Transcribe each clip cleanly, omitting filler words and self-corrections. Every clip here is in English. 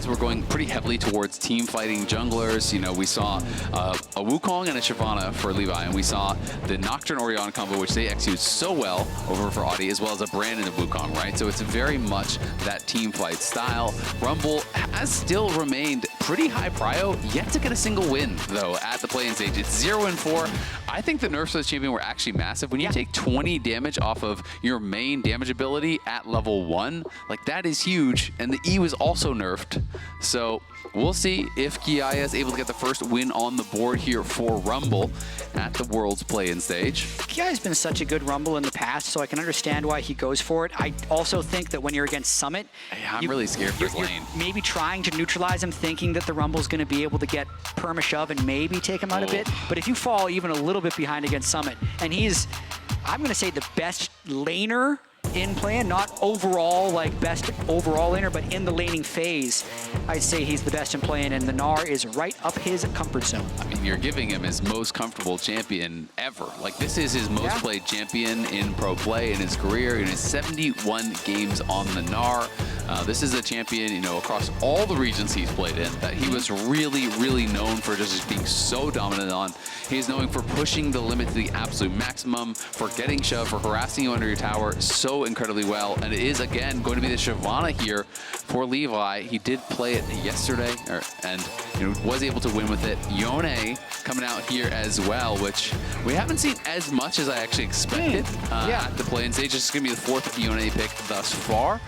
were going pretty heavily towards team fighting junglers. You know, we saw a Wukong and a Shyvana for Levi, and we saw the Nocturne Orion combo, which they execute so well over for Oddie, as well as a Brandon of Wukong, right? So it's very much that team fight style. Rumble has still remained pretty high prio, yet to get a single win, though, at the play-in stage. It's 0-4. I think the nerfs for this champion were actually massive. When you take 20 damage off of your main damage ability at level 1, like, that is huge, and the E was also nerfed. So we'll see if Kiaya is able to get the first win on the board here for Rumble at the World's play-in stage. Kiaya's been such a good Rumble in the past, so I can understand why he goes for it. I also think that when you're against Summit, I'm really scared for his lane. Maybe trying to neutralize him, thinking that the Rumble's going to be able to get perma-shove and maybe take him out a bit. But if you fall even a little bit behind against Summit, and he's, I'm going to say, the best laner in play, not overall, like best overall laner, but in the laning phase, I'd say he's the best in playing, and the Gnar is right up his comfort zone. I mean, you're giving him his most comfortable champion ever. Like, this is his most played champion in pro play in his career, in his 71 games on the Gnar. This is a champion, you know, across all the regions he's played in, that he was really, really known for just being so dominant on. He's known for pushing the limit to the absolute maximum, for getting shoved, for harassing you under your tower so incredibly well. And it is, again, going to be the Shyvana here for Levi. He did play it yesterday, and you know, was able to win with it. Yone coming out here as well, which we haven't seen as much as I actually expected at the play-in stage. This is going to be the 4th Yone pick thus far,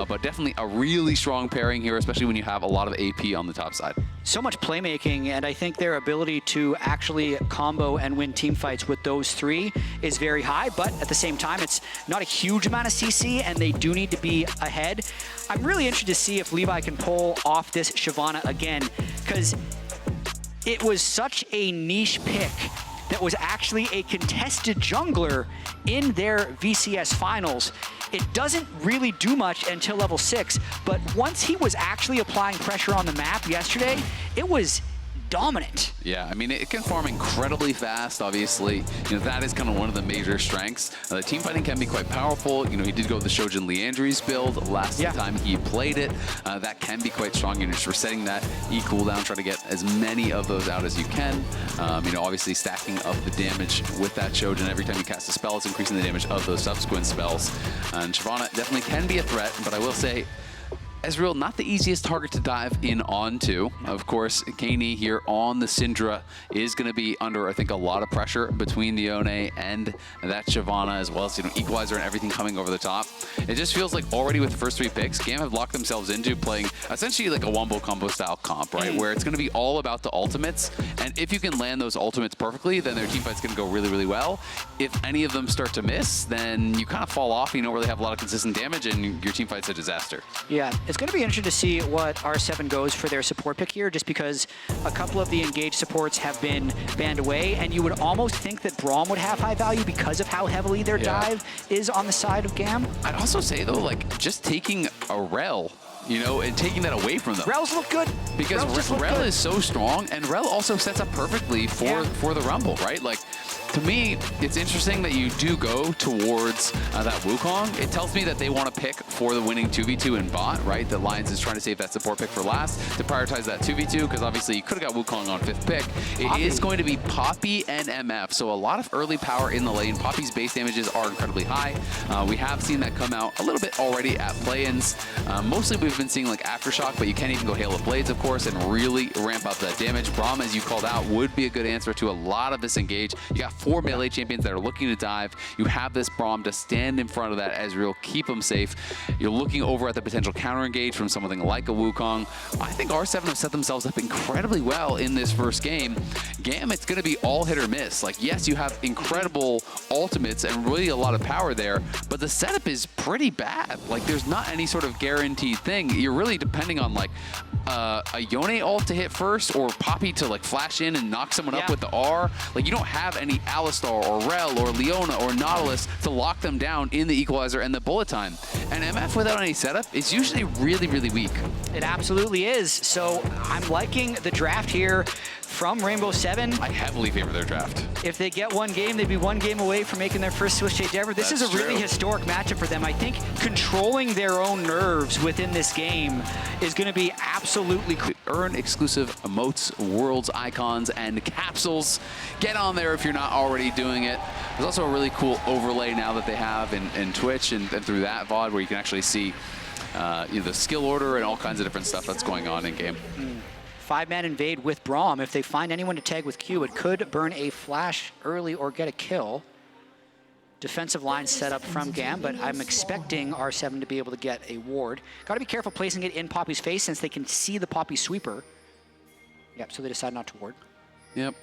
but definitely a really strong pairing here, especially when you have a lot of AP on the top side. So much playmaking, and I think their ability to actually combo and win team fights with those three is very high, but at the same time, it's not a huge amount of CC, and they do need to be ahead. I'm really interested to see if Levi can pull off this Shyvana again, because it was such a niche pick that was actually a contested jungler in their VCS finals. It doesn't really do much until level 6, but once he was actually applying pressure on the map yesterday, it was dominant. Yeah, I mean, it can farm incredibly fast, obviously. You know, that is kind of one of the major strengths. The team fighting can be quite powerful. You know, he did go with the Shojin Leandry's build last time he played it. That can be quite strong. You're just resetting that E cooldown, try to get as many of those out as you can. You know, obviously stacking up the damage with that Shojin. Every time you cast a spell, it's increasing the damage of those subsequent spells. And Shyvana definitely can be a threat, but I will say, Ezreal, not the easiest target to dive in onto. Of course, Keine here on the Syndra is going to be under, I think, a lot of pressure between the Yone and that Shyvana, as well as, you know, Equalizer and everything coming over the top. It just feels like already with the first 3 picks, GAM have locked themselves into playing essentially like a wombo combo style comp, right? Where it's going to be all about the ultimates, and if you can land those ultimates perfectly, then their teamfight's going to go really, really well. If any of them start to miss, then you kind of fall off, you don't really have a lot of consistent damage, and your teamfight's a disaster. Yeah, it's going to be interesting to see what R7 goes for their support pick here, just because a couple of the engaged supports have been banned away, and you would almost think that Braum would have high value because of how heavily their dive is on the side of GAM. I'd also say, though, like, just taking a Rel, you know, and taking that away from them. Rels look good. Because Rel is so strong, and Rel also sets up perfectly for the Rumble, right? Like, to me, it's interesting that you do go towards that Wukong. It tells me that they want to pick for the winning 2v2 in bot, right? The Lyonz is trying to save that support pick for last to prioritize that 2v2, because obviously you could have got Wukong on 5th pick. It is going to be Poppy and MF, so a lot of early power in the lane. Poppy's base damages are incredibly high. We have seen that come out a little bit already at play-ins. Mostly we've been seeing like Aftershock, but you can even go Hail of Blades, of course, and really ramp up that damage. Braum, as you called out, would be a good answer to a lot of this engage. You got 4 melee champions that are looking to dive. You have this Braum to stand in front of that Ezreal, keep them safe. You're looking over at the potential counter engage from something like a Wukong. I think R7 have set themselves up incredibly well in this first game. GAM, it's going to be all hit or miss. Like, yes, you have incredible ultimates and really a lot of power there, but the setup is pretty bad. Like, there's not any sort of guaranteed thing. You're really depending on like a Yone ult to hit first, or Poppy to like flash in and knock someone up with the R. Like, you don't have any Alistar or Rel or Leona or Nautilus to lock them down in the Equalizer and the bullet time. And MF without any setup is usually really, really weak. It absolutely is. So I'm liking the draft here. from Rainbow 7. I heavily favor their draft. If they get one game, they'd be one game away from making their first Swiss Change ever. This is a really historic matchup for them. I think controlling their own nerves within this game is going to be absolutely cool. Earn exclusive emotes, worlds, icons, and capsules. Get on there if you're not already doing it. There's also a really cool overlay now that they have in Twitch and through that VOD where you can actually see the skill order and all kinds of different stuff that's going on in game. 5-man invade with Braum. If they find anyone to tag with Q, it could burn a flash early or get a kill. Defensive line set up from GAM, but I'm expecting R7 to be able to get a ward. Got to be careful placing it in Poppy's face since they can see the Poppy sweeper. Yep, so they decide not to ward. Yep.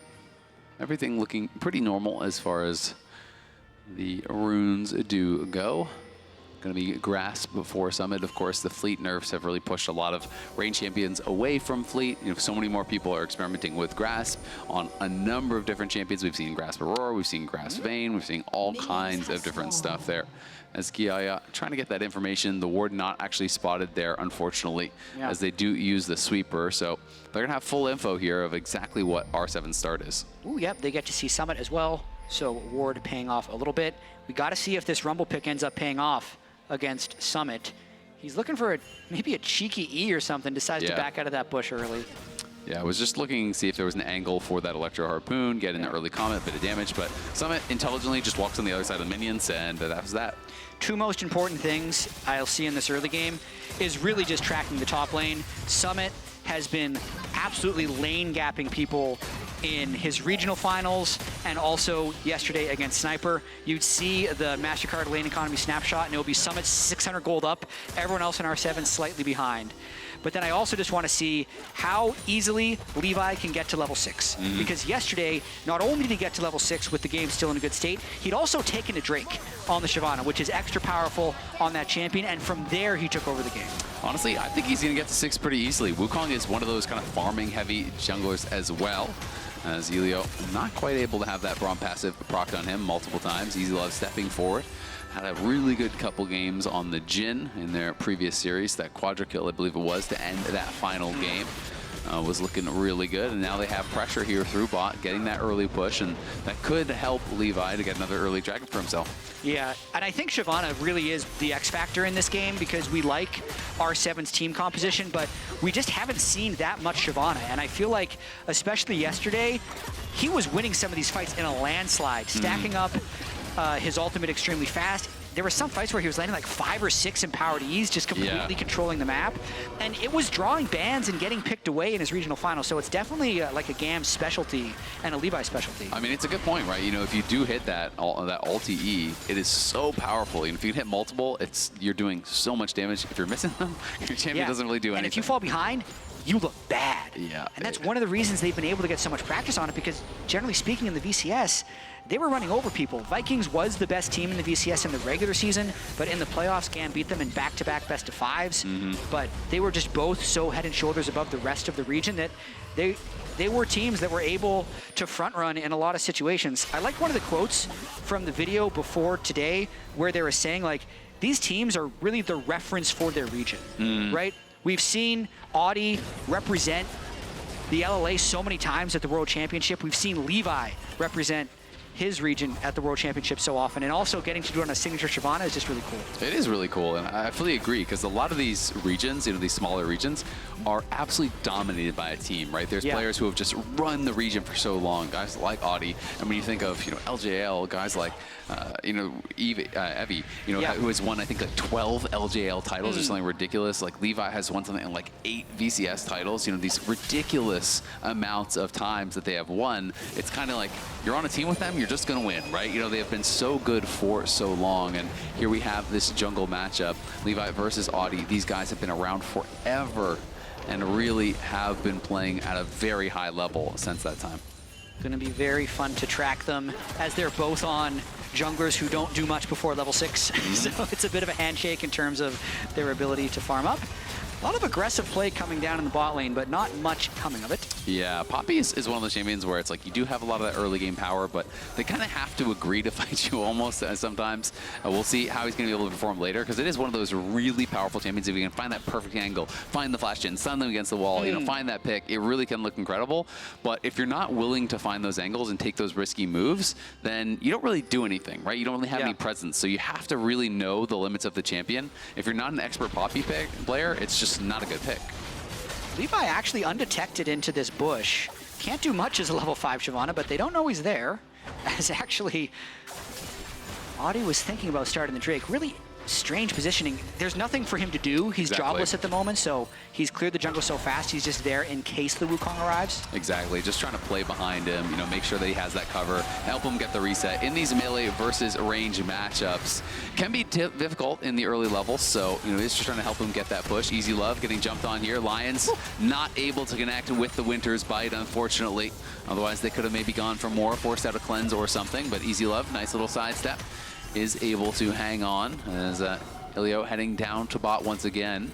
Everything looking pretty normal as far as the runes do go. Going to be Grasp before Summit. Of course, the Fleet nerfs have really pushed a lot of range champions away from Fleet. You know, so many more people are experimenting with Grasp on a number of different champions. We've seen Grasp Aurora, we've seen Grasp Vayne, we've seen all kinds of different stuff there. As Kiaya trying to get that information, the ward not actually spotted there, unfortunately, as they do use the sweeper. So they're going to have full info here of exactly what R7's start is. Ooh, yep, they get to see Summit as well. So ward paying off a little bit. We got to see if this Rumble pick ends up paying off against Summit. He's looking for maybe a cheeky E or something, decides to back out of that bush early. Yeah, I was just looking to see if there was an angle for that Electro Harpoon, get in the early comment, bit of damage, but Summit intelligently just walks on the other side of the minions, and that was that. Two most important things I'll see in this early game is really just tracking the top lane. Summit has been absolutely lane gapping people in his regional finals and also yesterday against Sniper. You'd see the MasterCard lane economy snapshot and it will be Summit 600 gold up, everyone else in R7 slightly behind. But then I also just want to see how easily Levi can get to level 6. Because yesterday, not only did he get to level 6 with the game still in a good state, he'd also taken a Drake on the Shyvana, which is extra powerful on that champion, and from there he took over the game. Honestly, I think he's going to get to 6 pretty easily. Wukong is one of those kind of farming-heavy junglers as well. As Elio not quite able to have that Braum passive procced on him multiple times. EasyLove stepping forward. Had a really good couple games on the Jhin in their previous series. That quadra kill, I believe it was, to end that final game. Was looking really good, and now they have pressure here through bot, getting that early push, and that could help Levi to get another early dragon for himself. Yeah, and I think Shyvana really is the X factor in this game because we like R7's team composition, but we just haven't seen that much Shyvana, and I feel like, especially yesterday, he was winning some of these fights in a landslide, stacking up his ultimate extremely fast. There were some fights where he was landing like 5 or 6 empowered E's, just completely controlling the map. And it was drawing bans and getting picked away in his regional final. So it's definitely like a GAM specialty and a Levi specialty. I mean, it's a good point, right? You know, if you do hit that ulti E, it is so powerful. And if you can hit multiple, you're doing so much damage. If you're missing them, your champion doesn't really do anything. And if you fall behind, you look bad. Yeah. And that's one of the reasons they've been able to get so much practice on it, because generally speaking in the VCS, they were running over people. Vikings was the best team in the VCS in the regular season, but in the playoffs, GAM beat them in back-to-back best-of-5s. But they were just both so head and shoulders above the rest of the region that they were teams that were able to front run in a lot of situations. I liked one of the quotes from the video before today where they were saying, like, these teams are really the reference for their region, right? We've seen Oddie represent the LLA so many times at the World Championship. We've seen Levi represent his region at the World Championship so often, and also getting to do it on a signature Shyvana is just really cool. It is really cool, and I fully agree, because a lot of these regions, you know, these smaller regions, are absolutely dominated by a team, right? There's players who have just run the region for so long, guys like Oddie, and when you think of, you know, LJL, guys like, you know, Evie, you know, who has won, I think, like 12 LJL titles or something ridiculous. Like Levi has won something like 8 VCS titles, you know, these ridiculous amounts of times that they have won. It's kind of like, you're on a team with them, you're just gonna win, right? You know, they have been so good for so long, and here we have this jungle matchup, Levi versus Oddie. These guys have been around forever and really have been playing at a very high level since that time. Gonna be very fun to track them as they're both on junglers who don't do much before level 6. So it's a bit of a handshake in terms of their ability to farm up. A lot of aggressive play coming down in the bot lane, but not much coming of it. Yeah, Poppy is one of those champions where it's like you do have a lot of that early game power, but they kind of have to agree to fight you almost sometimes. We'll see how he's going to be able to perform later, because it is one of those really powerful champions. If you can find that perfect angle, find the flash gen, stun them against the wall, you know, find that pick, it really can look incredible. But if you're not willing to find those angles and take those risky moves, then you don't really do anything, right? You don't really have any presence. So you have to really know the limits of the champion. If you're not an expert Poppy player, it's just not a good pick. Levi actually undetected into this bush. Can't do much as a level 5 Shyvana, but they don't know he's there. As actually, Oddie was thinking about starting the Drake. Really strange positioning. There's nothing for him to do. He's jobless at the moment, so he's cleared the jungle so fast, he's just there in case the Wukong arrives. Exactly, just trying to play behind him, you know, make sure that he has that cover, help him get the reset. In these melee versus range matchups, can be difficult in the early levels, so, you know, he's just trying to help him get that push. EasyLove getting jumped on here. Lyonz not able to connect with the Winter's Bite, unfortunately. Otherwise, they could have maybe gone for more, forced out a cleanse or something, but EasyLove, nice little sidestep, is able to hang on as Elio heading down to bot once again.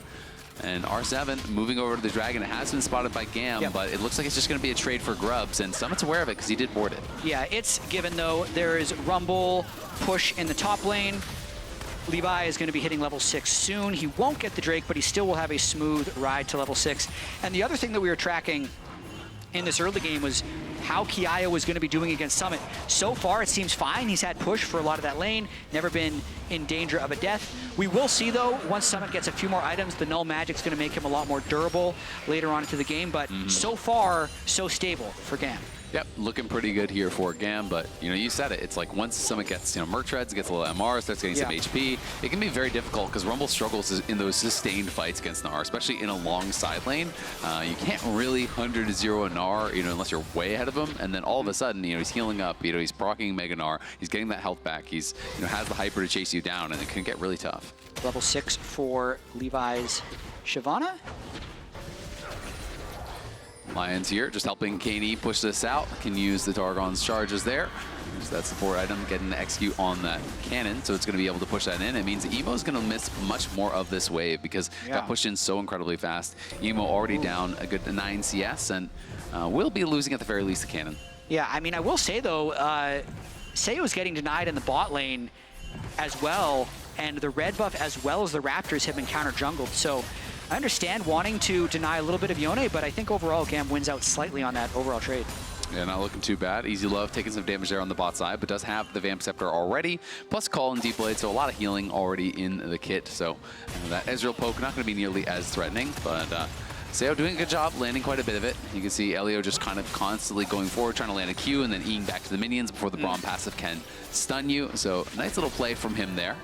And R7 moving over to the Dragon. It has been spotted by GAM, but it looks like it's just going to be a trade for grubs, and Summit's aware of it because he did board it. Yeah, it's given, though. There is Rumble, push in the top lane. Levi is going to be hitting level 6 soon. He won't get the Drake, but he still will have a smooth ride to level 6. And the other thing that we were tracking in this early game was how Kiaya was going to be doing against Summit. So far, it seems fine. He's had push for a lot of that lane, never been in danger of a death. We will see, though, once Summit gets a few more items, the Null Magic's going to make him a lot more durable later on into the game, but so far, so stable for GAM. Yep, looking pretty good here for GAM, but, you know, you said it. It's like once Summit gets, you know, Merc Treads, gets a little MR, starts getting some HP, it can be very difficult because Rumble struggles in those sustained fights against Gnar, especially in a long side lane. You can't really 100-0 a Gnar, you know, unless you're way ahead of him, and then all of a sudden, you know, he's healing up, you know, he's proccing Mega Gnar, he's getting that health back, he's, you know, has the hyper to chase you down, and it can get really tough. Level 6 for Levi's Shyvana. Lyonz here, just helping Keine push this out. Can use the Targon's charges there. So that support item getting to execute on that cannon, so it's going to be able to push that in. It means Emo's going to miss much more of this wave because it got pushed in so incredibly fast. Emo already down a good 9 CS, and will be losing at the very least the cannon. Yeah, I mean, I will say, though, Seo's getting denied in the bot lane as well, and the red buff as well as the Raptors have been counter-jungled, so I understand wanting to deny a little bit of Yone, but I think overall GAM wins out slightly on that overall trade. Yeah, not looking too bad. EasyLove taking some damage there on the bot side, but does have the Vamp Scepter already, plus Call and Deep Blade, so a lot of healing already in the kit. So that Ezreal poke not going to be nearly as threatening, but Seo doing a good job, landing quite a bit of it. You can see Elio just kind of constantly going forward, trying to land a Q, and then eating back to the minions before the Braum passive can stun you. So nice little play from him there.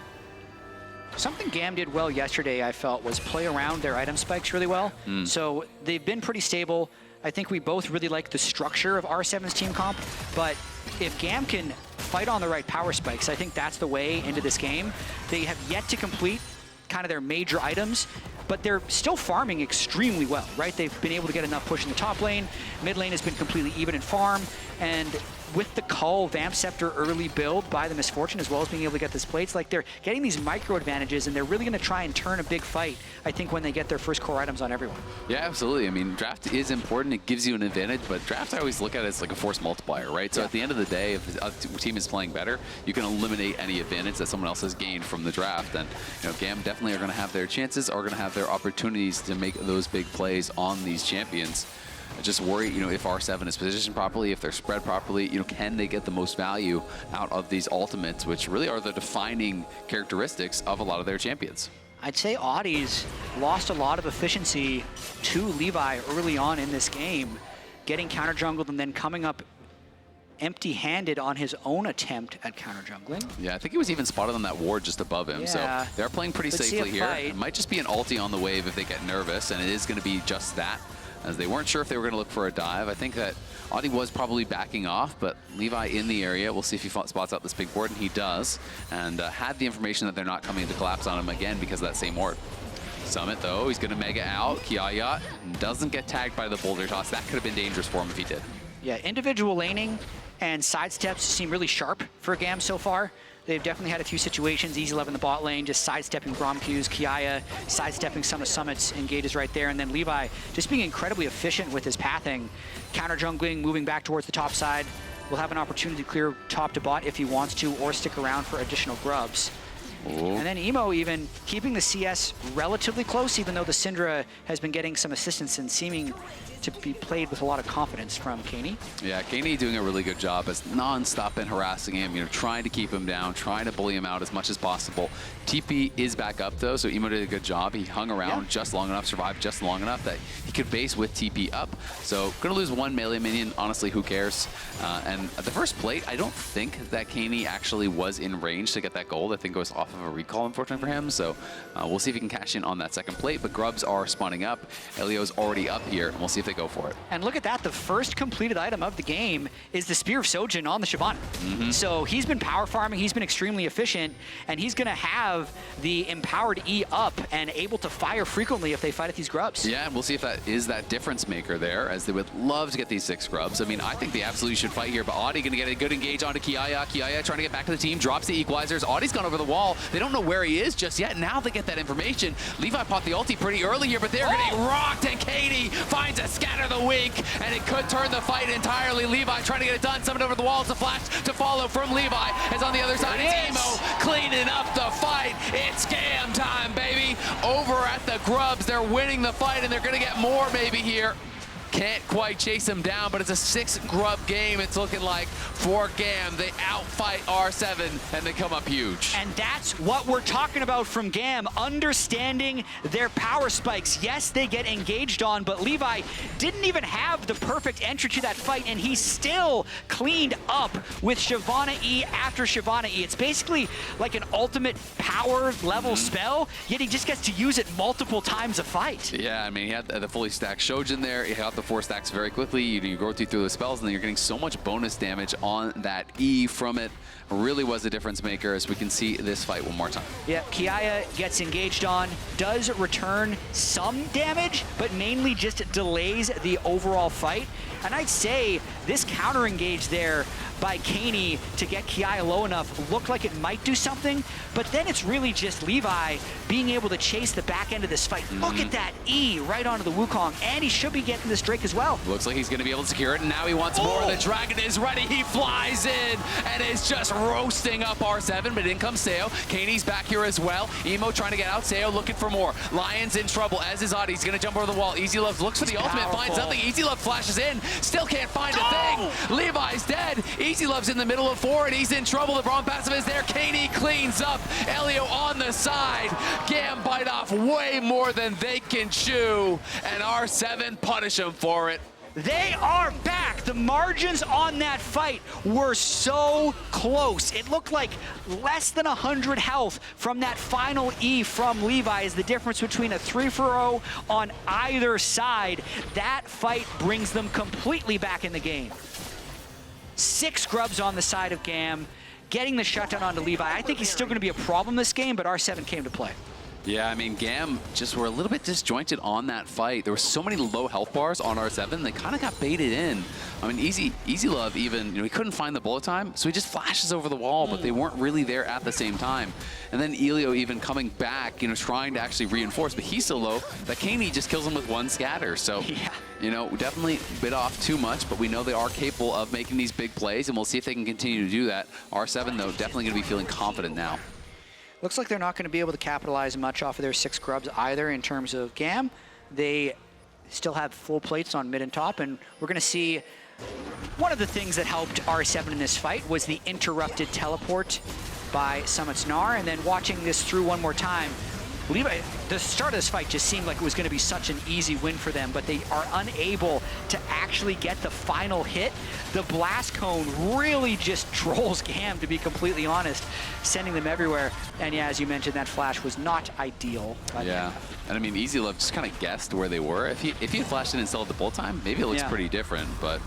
Something GAM did well yesterday, I felt, was play around their item spikes really well. So they've been pretty stable. I think we both really like the structure of R7's team comp, but if GAM can fight on the right power spikes, I think that's the way into this game. They have yet to complete kind of their major items, but they're still farming extremely well, right? They've been able to get enough push in the top lane. Mid lane has been completely even in farm, and with the Cull Vamp Scepter early build by the Misfortune, as well as being able to get this plates, like they're getting these micro advantages, and they're really going to try and turn a big fight, I think, when they get their first core items on everyone. Yeah, absolutely. I mean, draft is important. It gives you an advantage, but draft, I always look at it as like a force multiplier, right? So at the end of the day, if the team is playing better, you can eliminate any advantage that someone else has gained from the draft. And, you know, GAM definitely are going to have their chances, are going to have their opportunities to make those big plays on these champions. I just worry, you know, if R7 is positioned properly, if they're spread properly, you know, can they get the most value out of these ultimates, which really are the defining characteristics of a lot of their champions. I'd say Oddie's lost a lot of efficiency to Levi early on in this game, getting counter-jungled and then coming up empty-handed on his own attempt at counter-jungling. Yeah, I think he was even spotted on that ward just above him, so they're playing pretty safely here. It might just be an ulti on the wave if they get nervous, and it is going to be just that, as they weren't sure if they were going to look for a dive. I think that Oddie was probably backing off, but Levi in the area. We'll see if he spots out this big ward, and he does, and had the information that they're not coming to collapse on him again because of that same ward. Summit, though, he's going to mega out. Kiaya doesn't get tagged by the boulder toss. That could have been dangerous for him if he did. Yeah, individual laning and sidesteps seem really sharp for GAM so far. they've definitely had a few situations. EasyLove in the bot lane, just sidestepping Braum Qs, Kiaya sidestepping some of Summit's engages right there, and then Levi just being incredibly efficient with his pathing. Counter jungling, moving back towards the top side. Will have an opportunity to clear top to bot if he wants to, or stick around for additional grubs. Ooh. And then Emo even keeping the CS relatively close, even though the Syndra has been getting some assistance and seeming to be played with a lot of confidence from Keine. Yeah, Keine doing a really good job as non-stop and harassing him, trying to keep him down, trying to bully him out as much as possible. TP is back up though, so Emo did a good job. He hung around just long enough, survived just long enough that he could base with TP up. So gonna lose one melee minion, honestly, who cares? And the first plate, I don't think that Keine actually was in range to get that gold. I think it was off of a recall, unfortunately for him. So we'll see if he can cash in on that second plate, but grubs are spawning up. Elio's already up here, and we'll see if they go for it. And look at that, the first completed item of the game is the Spear of Sojin on the Shyvana. So he's been power farming, he's been extremely efficient, and he's gonna have the empowered E up and able to fire frequently if they fight at these grubs. Yeah, and we'll see if that is that difference maker there, as they would love to get these 6 grubs. I mean, I think they absolutely should fight here, but Oddie gonna get a good engage onto Kiaya. Kiaya trying to get back to the team, drops the equalizers. Audie's gone over the wall. They don't know where he is just yet. Now they get that information. Levi popped the ulti pretty early here, but they're getting rocked, and Keine finds a scatter the weak, and it could turn the fight entirely. Levi trying to get it done, summoned over the wall. It's a flash to follow from Levi, as on the other side it's Emo cleaning up the fight. It's GAM time, baby. Over at the grubs, they're winning the fight, and they're gonna get more maybe here. Can't quite chase him down, but it's a 6 grub game, it's looking like, for GAM. They outfight R7, and they come up huge. And that's what we're talking about from GAM, understanding their power spikes. Yes, they get engaged on, but Levi didn't even have the perfect entry to that fight, and he still cleaned up with Shyvana E after Shyvana E. It's basically like an ultimate power level spell, yet he just gets to use it multiple times a fight. Yeah, I mean, he had the fully stacked Shojin there. He got the 4 stacks very quickly. You go through the spells, and then you're getting so much bonus damage on that E from it. Really was a difference maker, as we can see this fight one more time. Yeah, Kiaya gets engaged on, does return some damage, but mainly just delays the overall fight. And I'd say this counter engage there by Keine to get Kiaya low enough looked like it might do something, but then it's really just Levi being able to chase the back end of this fight. Look at that E right onto the Wukong, and he should be getting this Drake as well. Looks like he's going to be able to secure it, and now he wants more. The Dragon is ready. He flies in and is just roasting up R7, but in comes Seo. Kaine's back here as well. Emo trying to get out. Seo looking for more. Lyonz in trouble, as is Oddie. He's going to jump over the wall. EasyLove looks for the ultimate, finds nothing. EasyLove flashes in, still can't find a thing. Levi's dead. EasyLove's in the middle of 4, and he's in trouble. The Braum passive is there. Keine cleans up. Elio on the side. GAM bite off way more than they can chew, and R7 punish him for it. They are back. The margins on that fight were so close. It looked like less than 100 health from that final E from Levi is the difference between a 3-for-0 on either side. That fight brings them completely back in the game. 6 grubs on the side of GAM, getting the shutdown onto Levi. I think he's still going to be a problem this game, but R7 came to play. Yeah, I mean, GAM just were a little bit disjointed on that fight. There were so many low health bars on R7, they kind of got baited in. I mean, EasyLove even, he couldn't find the bullet time, so he just flashes over the wall, but they weren't really there at the same time. And then Elio even coming back, trying to actually reinforce, but he's so low that Keine just kills him with 1 scatter. So, definitely bit off too much, but we know they are capable of making these big plays, and we'll see if they can continue to do that. R7, though, definitely going to be feeling confident now. Looks like they're not going to be able to capitalize much off of their 6 grubs either in terms of GAM. They still have full plates on mid and top, and we're going to see one of the things that helped R7 in this fight was the interrupted teleport by Summit's Gnar, and then watching this through one more time, Levi, the start of this fight just seemed like it was going to be such an easy win for them, but they are unable to actually get the final hit. The blast cone really just trolls GAM, to be completely honest, sending them everywhere. And yeah, as you mentioned, that flash was not ideal. Yeah, and I mean, EasyLove just kind of guessed where they were. If he had flashed in and still had the bullet time, maybe it looks pretty different, but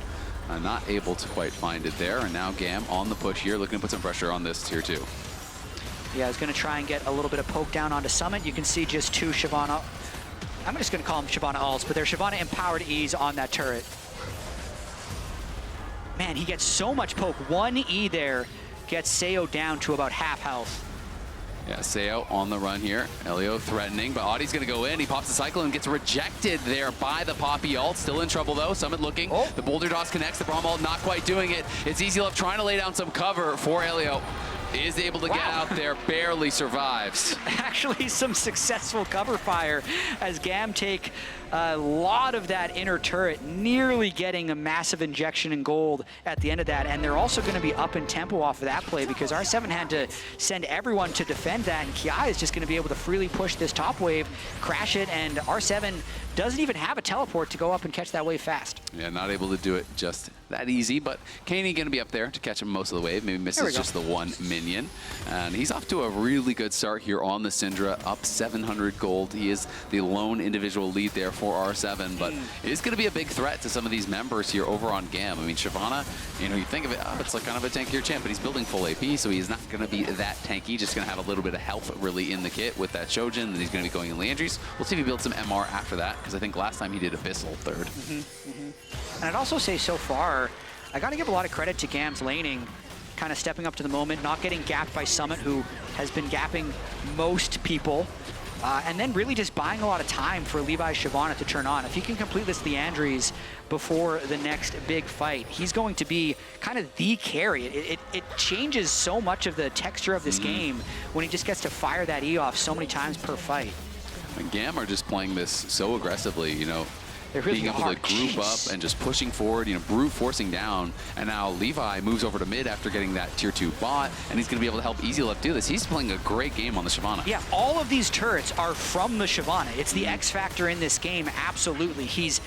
not able to quite find it there. And now GAM on the push here, looking to put some pressure on this tier 2. Yeah, I was going to try and get a little bit of poke down onto Summit. You can see just 2 Shyvana. I'm just going to call them Shyvana ults, but they're Shyvana empowered E's on that turret. Man, he gets so much poke. 1 E there gets Seo down to about half health. Yeah, Seo on the run here. Elio threatening, but Oddie's going to go in. He pops the cycle and gets rejected there by the Poppy ult. Still in trouble, though. Summit looking. Oh. The Boulder Toss connects. The Braum ult not quite doing it. It's EasyLove trying to lay down some cover for Elio. Is able to get out there, barely survives. Actually, some successful cover fire as GAM take a lot of that inner turret, nearly getting a massive injection in gold at the end of that. And they're also going to be up in tempo off of that play because R7 had to send everyone to defend that, and Kiaya is just going to be able to freely push this top wave, crash it, and R7 doesn't even have a teleport to go up and catch that wave fast. Yeah, not able to do it just that easy, but Keine going to be up there to catch him most of the wave. Maybe misses just the one minion. And he's off to a really good start here on the Syndra, up 700 gold. He is the lone individual lead there for R7, but it is going to be a big threat to some of these members here over on GAM. I mean, Shyvana, you know, you think of it, it's like kind of a tankier champ, but he's building full AP, so he's not going to be that tanky, just going to have a little bit of health really in the kit with that Shojin, and he's going to be going in Leandries. We'll see if he builds some MR after that, because I think last time he did Abyssal third. And I'd also say so far, I got to give a lot of credit to GAM's laning, kind of stepping up to the moment, not getting gapped by Summit, who has been gapping most people, and then really just buying a lot of time for Levi Shyvana to turn on. If he can complete this Leandries before the next big fight, he's going to be kind of the carry. It changes so much of the texture of this game when he just gets to fire that E off so many times per fight. And GAM are just playing this so aggressively, you know, really being able to group up and just pushing forward, you know, brute forcing down. And now Levi moves over to mid after getting that tier 2 bot, and he's going to be able to help EasyLove do this. He's playing a great game on the Shyvana. Yeah, all of these turrets are from the Shyvana. It's the X factor in this game, absolutely. He's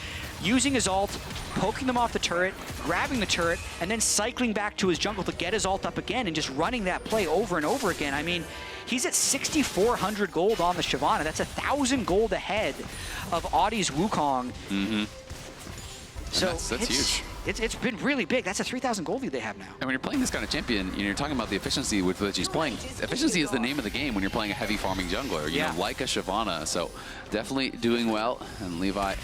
using his ult, poking them off the turret, grabbing the turret, and then cycling back to his jungle to get his ult up again and just running that play over and over again. I mean, he's at 6,400 gold on the Shyvana. That's 1,000 gold ahead of Oddie's Wukong. So that's huge. It's been really big. That's a 3,000 gold lead they have now. And when you're playing this kind of champion, you know, you're talking about the efficiency with which he's playing. Efficiency is the name of the game when you're playing a heavy farming jungler, you know, like a Shyvana. So definitely doing well. And Levi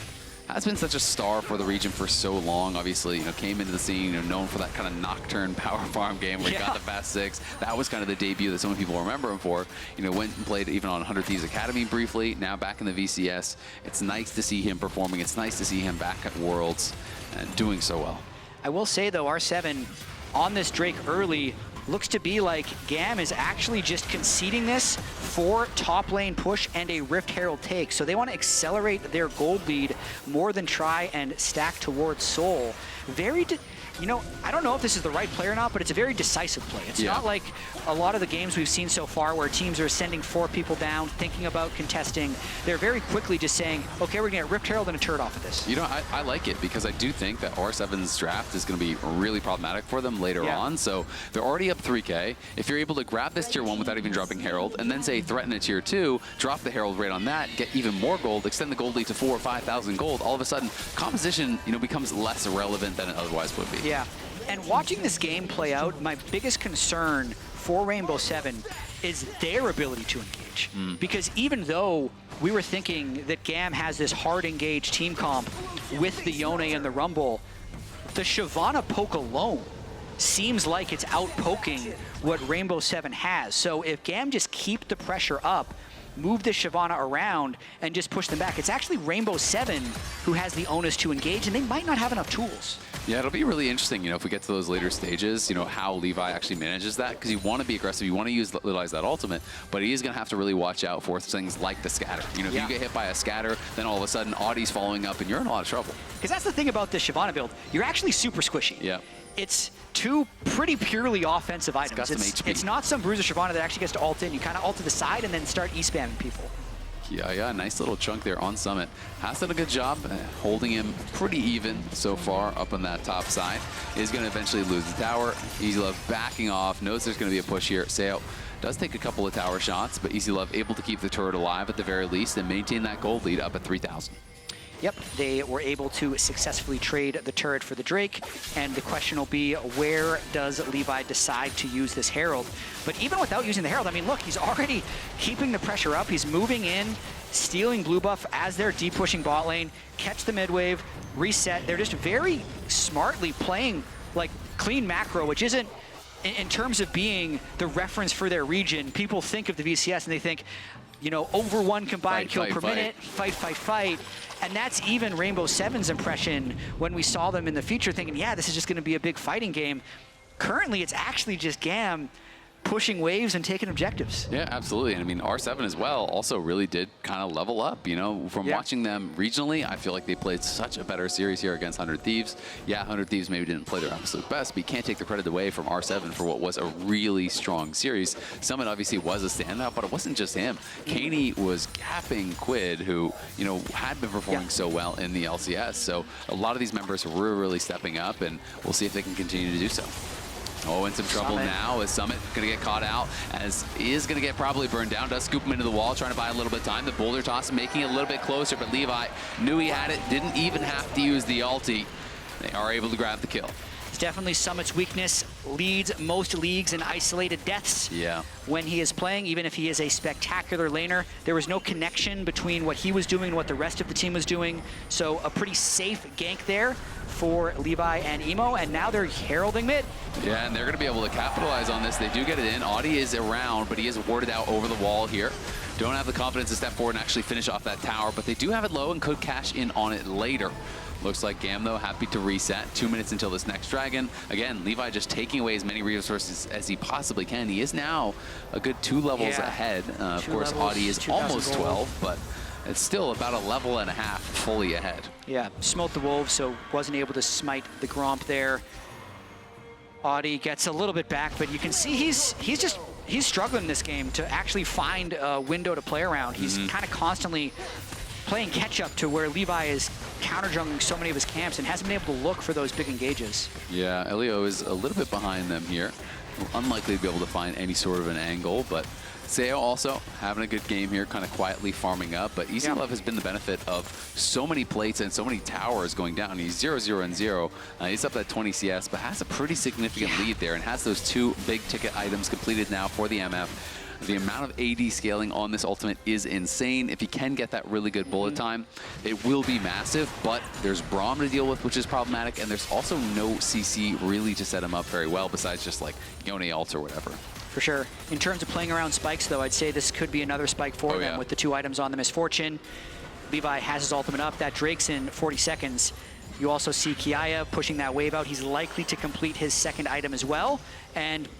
has been such a star for the region for so long. Obviously, you know, came into the scene, you know, known for that kind of nocturne power farm game where he got the fast 6. That was kind of the debut that so many people remember him for. You know, went and played even on 100 Thieves Academy briefly. Now back in the VCS. It's nice to see him performing. It's nice to see him back at Worlds and doing so well. I will say though, R7 on this Drake early looks to be like GAM is actually just conceding this for top lane push and a Rift Herald take. So they want to accelerate their gold lead more than try and stack towards Soul. You know, I don't know if this is the right play or not, but it's a very decisive play. It's not like a lot of the games we've seen so far where teams are sending 4 people down, thinking about contesting. They're very quickly just saying, okay, we're going to get Rift Herald and a turret off of this. You know, I like it because I do think that R7's draft is going to be really problematic for them later on. So they're already up 3K. If you're able to grab this tier 1 without even dropping Herald, and then say threaten a tier 2, drop the Herald right on that, get even more gold, extend the gold lead to 4,000 or 5,000 gold, all of a sudden, composition, you know, becomes less relevant than it otherwise would be. Yeah. And watching this game play out, my biggest concern for Rainbow 7 is their ability to engage. Because even though we were thinking that GAM has this hard engaged team comp with the Yone and the Rumble, the Shyvana poke alone seems like it's out-poking what Rainbow 7 has. So if GAM just keep the pressure up, move the Shyvana around, and just push them back, it's actually Rainbow 7 who has the onus to engage, and they might not have enough tools. Yeah, it'll be really interesting, you know, if we get to those later stages, you know, how Levi actually manages that, because you want to be aggressive, you want to utilize that ultimate, but he is going to have to really watch out for things like the scatter. You know, if you get hit by a scatter, then all of a sudden Oddie's following up and you're in a lot of trouble. Because that's the thing about the Shyvana build, you're actually super squishy. Yeah. It's 2 pretty purely offensive items. It's not some Bruiser Shyvana that actually gets to ult in. You kind of ult to the side and then start E-spamming people. Yeah, nice little chunk there on Summit. Has done a good job holding him pretty even so far up on that top side. Is going to eventually lose the tower. EasyLove backing off, knows there's going to be a push here. Seo does take a couple of tower shots, but EasyLove able to keep the turret alive at the very least and maintain that gold lead up at 3,000. Yep, they were able to successfully trade the turret for the Drake, and the question will be, where does Levi decide to use this Herald? But even without using the Herald, I mean, look, he's already keeping the pressure up. He's moving in, stealing blue buff as they're deep pushing bot lane, catch the mid wave, reset. They're just very smartly playing like clean macro, which isn't in terms of being the reference for their region, people think of the VCS and they think, you know, over 1 combined kill per minute, fight. And that's even Rainbow Seven's impression when we saw them in the feature, thinking, yeah, this is just going to be a big fighting game. Currently, it's actually just GAM pushing waves and taking objectives. Yeah, absolutely. And I mean, R7 as well also really did kind of level up, you know, from watching them regionally. I feel like they played such a better series here against 100 Thieves. Yeah, 100 Thieves maybe didn't play their absolute best, but you can't take the credit away from R7 for what was a really strong series. Summit obviously was a standout, but it wasn't just him. Keine was gapping Quid, who, you know, had been performing so well in the LCS. So a lot of these members were really stepping up, and we'll see if they can continue to do so. Oh, in some trouble now as Summit going to get caught out, as he is going to get probably burned down. Does scoop him into the wall, trying to buy a little bit of time. The boulder toss making it a little bit closer, but Levi knew he had it, didn't even have to use the ulti. They are able to grab the kill. It's definitely Summit's weakness. Leads most leagues in isolated deaths. Yeah. When he is playing, even if he is a spectacular laner, there was no connection between what he was doing and what the rest of the team was doing. So a pretty safe gank there for Levi and Emo, and now they're heralding mid. Yeah, and they're going to be able to capitalize on this. They do get it in. Oddie is around, but he is warded out over the wall here. Don't have the confidence to step forward and actually finish off that tower, but they do have it low and could cash in on it later. Looks like GAM, though, happy to reset. 2 minutes until this next dragon. Again, Levi just taking away as many resources as he possibly can. He is now a good 2 levels ahead. Of course, Oddie is almost 12, but it's still about a level and a half fully ahead. Yeah, smote the wolves, so wasn't able to smite the Gromp there. Oddie gets a little bit back, but you can see he's struggling in this game to actually find a window to play around. He's kind of constantly playing catch-up to where Levi is counter-jungling so many of his camps and hasn't been able to look for those big engages. Yeah, Elio is a little bit behind them here. Unlikely to be able to find any sort of an angle, but Seo also having a good game here, kind of quietly farming up, but EasyLove has been the benefit of so many plates and so many towers going down. He's 0-0-0. He's up at 20 CS, but has a pretty significant lead there and has those 2 big ticket items completed now for the MF. The amount of AD scaling on this ultimate is insane. If he can get that really good bullet time, it will be massive, but there's Braum to deal with, which is problematic, and there's also no CC really to set him up very well, besides just like Yone ult or whatever. For sure. In terms of playing around spikes, though, I'd say this could be another spike for them with the 2 items on the Misfortune. Levi has his ultimate up. That Drake's in 40 seconds. You also see Kiaya pushing that wave out. He's likely to complete his 2nd item as well. And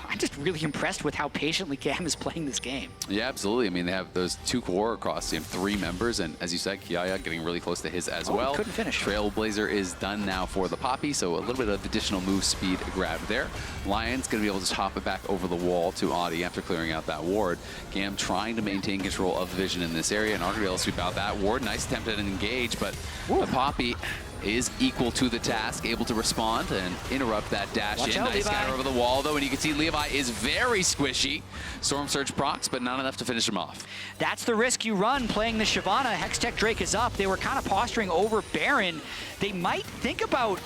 I'm just really impressed with how patiently GAM is playing this game. Yeah, absolutely. I mean, they have those 2 core across the 3 members, and as you said, Kiaya getting really close to his as well. Couldn't finish. Trailblazer is done now for the Poppy, so a little bit of additional move speed grab there. Lyonz going to be able to hop it back over the wall to Oddie after clearing out that ward. GAM trying to maintain control of the vision in this area, and Argyle sweep out that ward. Nice attempt at an engage, but the Poppy is equal to the task, able to respond and interrupt that dash in. Nice counter over the wall, though, and you can see Levi is very squishy. Storm Surge procs, but not enough to finish him off. That's the risk you run playing the Shyvana. Hextech Drake is up. They were kind of posturing over Baron. They might think about...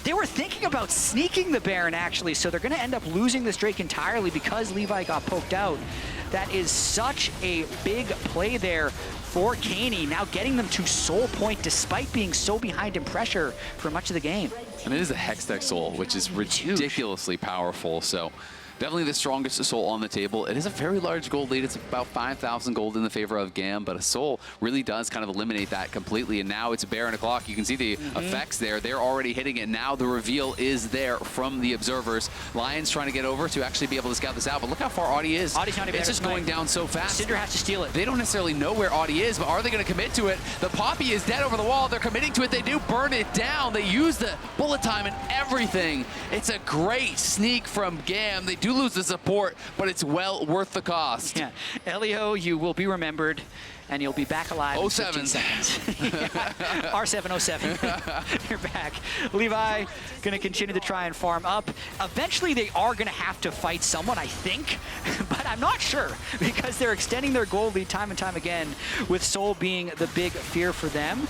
They were thinking about sneaking the Baron, actually, so they're going to end up losing this Drake entirely because Levi got poked out. That is such a big play there for Keine, now getting them to soul point despite being so behind in pressure for much of the game. And it is a Hextech soul, which is ridiculously powerful, so definitely the strongest soul on the table. It is a very large gold lead. It's about 5,000 gold in the favor of GAM, but a soul really does kind of eliminate that completely. And now it's Baron o'clock. You can see the effects there. They're already hitting it. Now the reveal is there from the observers. Lyonz trying to get over to actually be able to scout this out, but look how far Oddie is. Oddie's not even it's just going down so fast. Syndra has to steal it. They don't necessarily know where Oddie is, but are they going to commit to it? The Poppy is dead over the wall. They're committing to it. They do burn it down. They use the bullet time and everything. It's a great sneak from GAM. They do lose the support, but it's well worth the cost. Yeah, Elio, you will be remembered, and you'll be back alive in 15 seconds. R7 07, you're back. Levi gonna continue to try and farm up. Eventually, they are gonna have to fight someone, I think, but I'm not sure because they're extending their gold lead time and time again, with Soul being the big fear for them.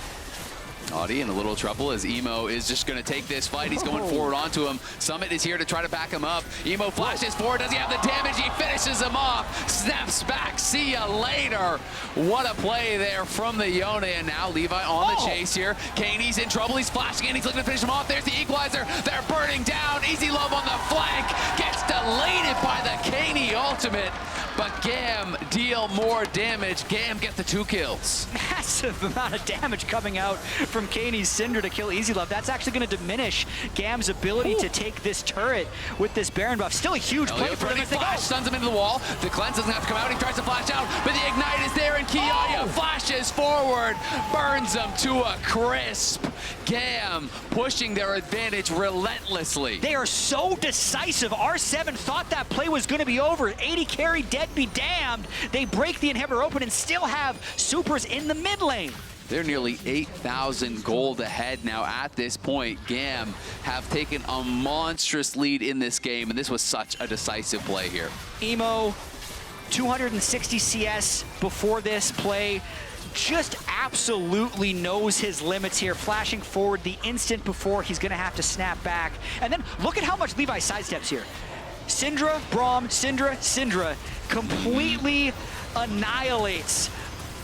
Oddie in a little trouble as Emo is just going to take this fight. He's going forward onto him. Summit is here to try to back him up. Emo flashes forward. Does he have the damage? He finishes him off. Snaps back. See ya later. What a play there from the Yone. And now Levi on the chase here. Kaine's in trouble. He's flashing in. He's looking to finish him off. There's the equalizer. They're burning down. EasyLove on the flank. Gets deleted by the Keine ultimate. But GAM deal more damage. GAM get the 2 kills. Massive amount of damage coming out from Kaine's Syndra to kill EasyLove. That's actually going to diminish GAM's ability to take this turret with this Baron buff. Still a huge play for him. Flash stuns him into the wall. The cleanse doesn't have to come out. He tries to flash out, but the ignite is there, and Kiaya flashes forward, burns him to a crisp. GAM pushing their advantage relentlessly. They are so decisive. R7 thought that play was going to be over. 80 carry, dead be damned. They break the inhibitor open and still have supers in the mid lane. They're nearly 8,000 gold ahead now at this point. GAM have taken a monstrous lead in this game, and this was such a decisive play here. Emo, 260 CS before this play. Just absolutely knows his limits here, flashing forward the instant before he's going to have to snap back. And then look at how much Levi sidesteps here. Syndra, Braum, Syndra completely annihilates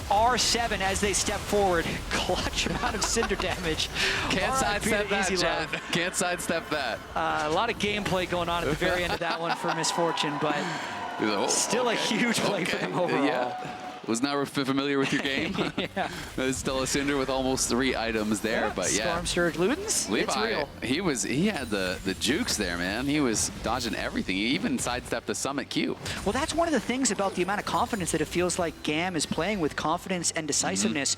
R7 as they step forward. Clutch amount of Syndra damage. Can't sidestep that, Jatt. Can't sidestep that. A lot of gameplay going on at the very end of that one for Misfortune, but still a huge play for them overall. Yeah. Was not familiar with your game. Yeah. There's still a Syndra with almost 3 items there, but yeah. Storm Surge Ludens, Levi, it's real. he had the jukes there, man. He was dodging everything. He even sidestepped the Summit Q. Well, that's one of the things about the amount of confidence that it feels like GAM is playing with, confidence and decisiveness.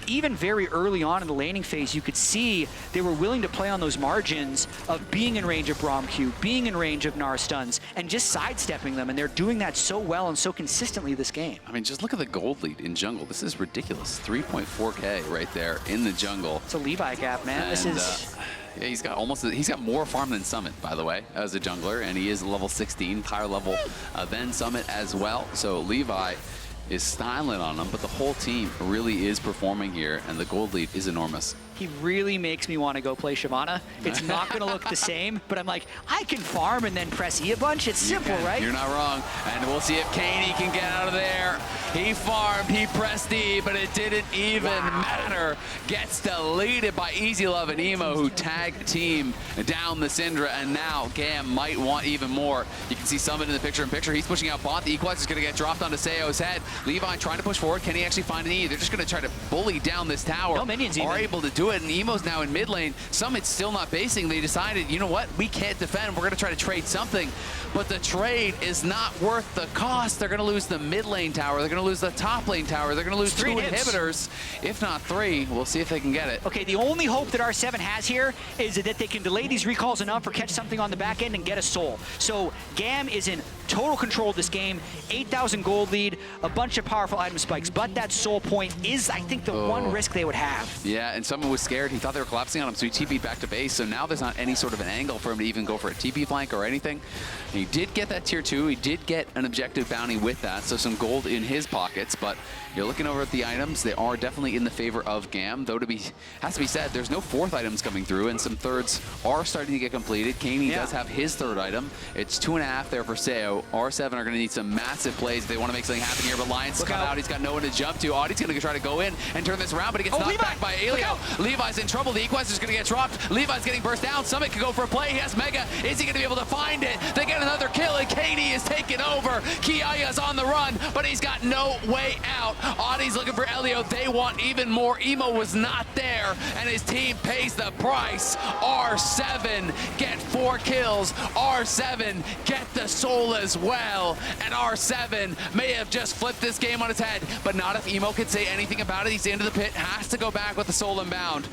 Even very early on in the laning phase, you could see they were willing to play on those margins of being in range of Braum Q, being in range of Gnar stuns, and just sidestepping them, and they're doing that so well and so consistently this game. I mean, just look at the gold lead in jungle. This is ridiculous. 3.4K right there in the jungle. It's a Levi gap, man. And, this is... yeah, he's got more farm than Summit, by the way, as a jungler, and he is level 16, higher level than Summit as well. So Levi is styling on them, but the whole team really is performing here, and the gold lead is enormous. He really makes me want to go play Shyvana. It's not going to look the same, but I'm like, I can farm and then press E a bunch. It's simple, right? You're not wrong. And we'll see if Keine can get out of there. He farmed, he pressed E, but it didn't even matter. Gets deleted by EasyLove and Emo, who tag team down the Syndra, and now GAM might want even more. You can see Summit in the picture-in-picture. He's pushing out bot. The equalizer is going to get dropped onto Seo's head. Levi trying to push forward. Can he actually find an E? They're just going to try to bully down this tower. No minions even. Are able to do it, and Emo's now in mid lane. Summit's still not basing. They decided, you know what? We can't defend. We're going to try to trade something, but the trade is not worth the cost. They're going to lose the mid lane tower. They're going to lose the top lane tower. They're going to lose 2 inhibitors, if not 3. We'll see if they can get it. Okay, the only hope that R7 has here is that they can delay these recalls enough or catch something on the back end and get a soul. So GAM is in total control of this game. 8,000 gold lead, a bunch of powerful item spikes, but that soul point is, I think, the one risk they would have. Yeah, and someone was scared. He thought they were collapsing on him, so he TP'd back to base. So now there's not any sort of an angle for him to even go for a TP flank or anything. And he did get that tier 2. He did get an objective bounty with that, so some gold in his pockets. But you're looking over at the items. They are definitely in the favor of GAM, though has to be said, there's no 4th items coming through, and some 3rds are starting to get completed. Keine does have his 3rd item. It's 2.5 there for Seo. R7 are going to need some massive plays if they want to make something happen here, but Lyonz come out. He's got no one to jump to. Oddie's going to try to go in and turn this around, but he gets knocked back by Elio. Levi's in trouble. The equalizer's going to get dropped. Levi's getting burst down. Summit could go for a play. He has Mega. Is he going to be able to find it? They get another kill, and Keine is taken over. Kiaya's on the run, but he's got no way out. Oddie's looking for Elio. They want even more. Emo was not there, and his team pays the price. R7 get 4 kills. R7 get the soul as well, and R7 may have just flipped this game on its head, but not if Emo could say anything about it. He's into the pit, has to go back with the soul inbound.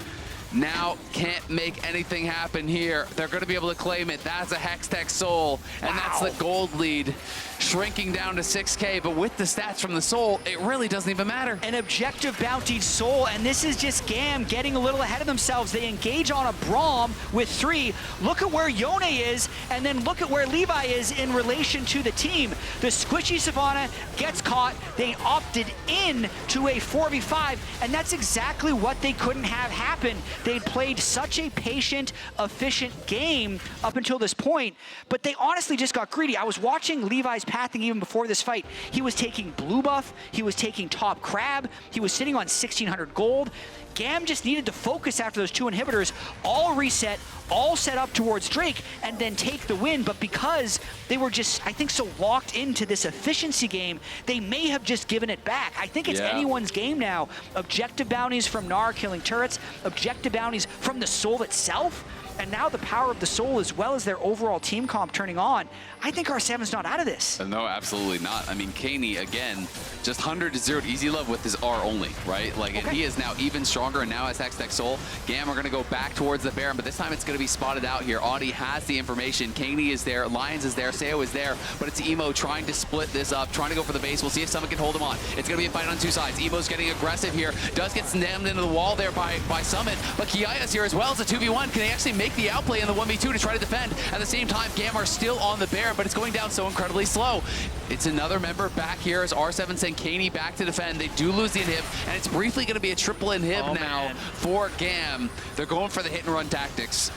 now can't make anything happen here. They're going to be able to claim it. That's a Hextech Soul, and that's the gold lead, shrinking down to 6K. But with the stats from the Soul, it really doesn't even matter. An objective bounty Soul, and this is just GAM getting a little ahead of themselves. They engage on a Braum with 3. Look at where Yone is, and then look at where Levi is in relation to the team. The squishy Shyvana gets caught. They opted in to a 4v5, and that's exactly what they couldn't have happen. They'd played such a patient, efficient game up until this point, but they honestly just got greedy. I was watching Levi's pathing even before this fight. He was taking blue buff, he was taking top crab, he was sitting on 1,600 gold. GAM just needed to focus after those 2 inhibitors, all reset, all set up towards Drake, and then take the win. But because they were just, I think, so locked into this efficiency game, they may have just given it back. I think it's anyone's game now. Objective bounties from Gnar killing turrets, objective bounties from the Soul itself, and now the power of the Soul as well as their overall team comp turning on. I think R7's not out of this. No, absolutely not. I mean, Keine, again, just 100 to 0 to EasyLove with his R only, right? Like, and he is now even stronger, and now has Hextech Soul. GAM are going to go back towards the Baron, but this time it's going to be spotted out here. Oddie has the information. Keine is there, Lyonz is there, Seo is there, but it's Emo trying to split this up, trying to go for the base. We'll see if someone can hold him on. It's going to be a fight on 2 sides. Emo's getting aggressive here. Does get slammed into the wall there by Summit, but Kiaya's here as well. It's a 2v1. Can they actually make the outplay in the 1v2 to try to defend? At the same time, GAM are still on the Baron, but it's going down so incredibly slow. It's another member back here as R7 send Keine back to defend. They do lose the inhib, and it's briefly going to be a triple inhib now for GAM. They're going for the hit and run tactics.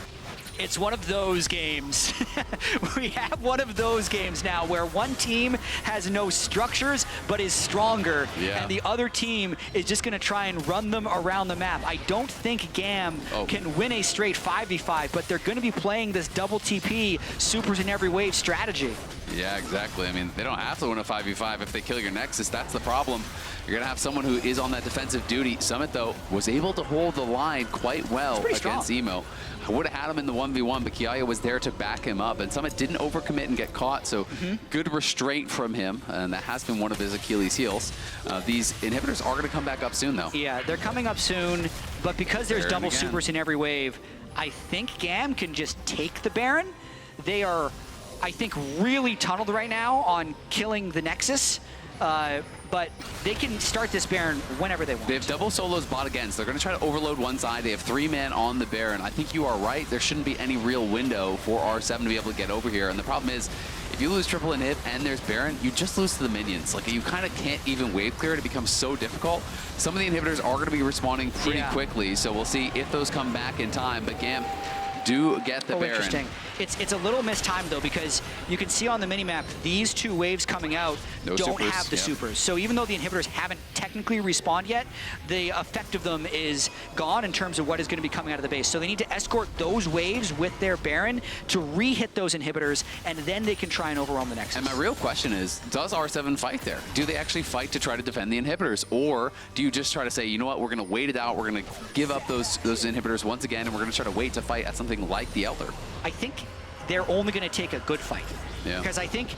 It's one of those games. We have one of those games now where one team has no structures but is stronger, and the other team is just going to try and run them around the map. I don't think GAM can win a straight 5v5, but they're going to be playing this double TP, supers in every wave strategy. Yeah, exactly. I mean, they don't have to win a 5v5 if they kill your Nexus. That's the problem. You're going to have someone who is on that defensive duty. Summit, though, was able to hold the line quite well against Emo. I would have had him in the 1v1, but Kiaya was there to back him up, and Summit didn't overcommit and get caught, so good restraint from him, and that has been one of his Achilles' heels. These inhibitors are going to come back up soon, though. Yeah, they're coming up soon, but because there's double supers in every wave, I think GAM can just take the Baron. They are, I think, really tunneled right now on killing the Nexus. But they can start this Baron whenever they want. They have double solos bot against. They're going to try to overload one side. They have 3 men on the Baron. I think you are right. There shouldn't be any real window for R7 to be able to get over here. And the problem is, if you lose triple inhib and there's Baron, you just lose to the minions. Like, you kind of can't even wave clear. It becomes so difficult. Some of the inhibitors are going to be responding pretty quickly, so we'll see if those come back in time. But GAM do get the Baron. Interesting. It's a little mistimed, though, because you can see on the minimap these 2 waves coming out don't have the supers. So even though the inhibitors haven't technically respawned yet, the effect of them is gone in terms of what is going to be coming out of the base. So they need to escort those waves with their Baron to re-hit those inhibitors, and then they can try and overwhelm the Nexus. And my real question is, does R7 fight there? Do they actually fight to try to defend the inhibitors? Or do you just try to say, you know what, we're going to wait it out, we're going to give up those inhibitors once again, and we're going to try to wait to fight at something like the Elder? I think they're only going to take a good fight. Because I think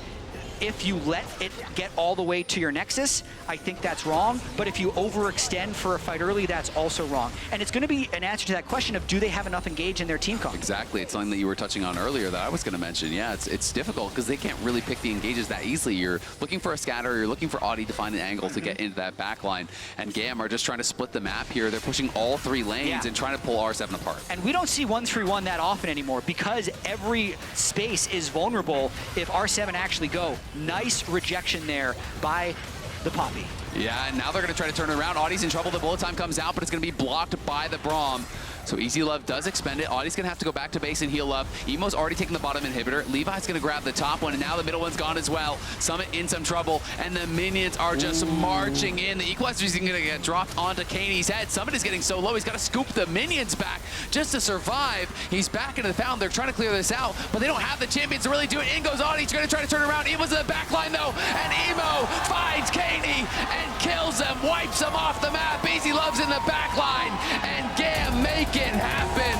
if you let it get all the way to your Nexus, I think that's wrong. But if you overextend for a fight early, that's also wrong. And it's going to be an answer to that question of, do they have enough engage in their team comp? Exactly. It's something that you were touching on earlier that I was going to mention. Yeah, it's difficult because they can't really pick the engages that easily. You're looking for a scatter, you're looking for Oddie to find an angle to get into that back line. And GAM are just trying to split the map here. They're pushing all 3 lanes and trying to pull R7 apart. And we don't see 1-3-1 that often anymore because every space is vulnerable if R7 actually go. Nice rejection there by the Poppy. Yeah, and now they're going to try to turn it around. Oddie's in trouble. The bullet time comes out, but it's going to be blocked by the Braum. So EasyLove does expend it. Oddie's going to have to go back to base and heal up. Emo's already taken the bottom inhibitor. Levi's going to grab the top one, and now the middle one's gone as well. Summit in some trouble, and the minions are just marching in. The equalizer is going to get dropped onto Kaine's head. Summit is getting so low, he's got to scoop the minions back just to survive. He's back into the fountain. They're trying to clear this out, but they don't have the champions to really do it. In goes Oddie. He's going to try to turn around. Emo's in the back line, though, and Emo finds Keine and kills him, wipes him off the map. EasyLove's in the back line, and GAM make it happen.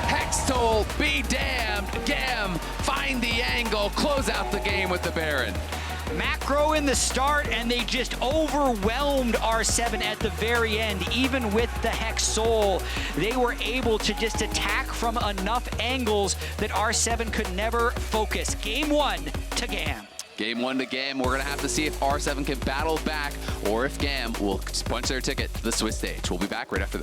Hextech be damned. GAM find the angle, close out the game with the Baron. Macro in the start, and they just overwhelmed R7 at the very end. Even with the Hex Soul, they were able to just attack from enough angles that R7 could never focus. Game 1 to GAM. Game 1 to GAM. We're going to have to see if R7 can battle back or if GAM will punch their ticket to the Swiss stage. We'll be back right after this.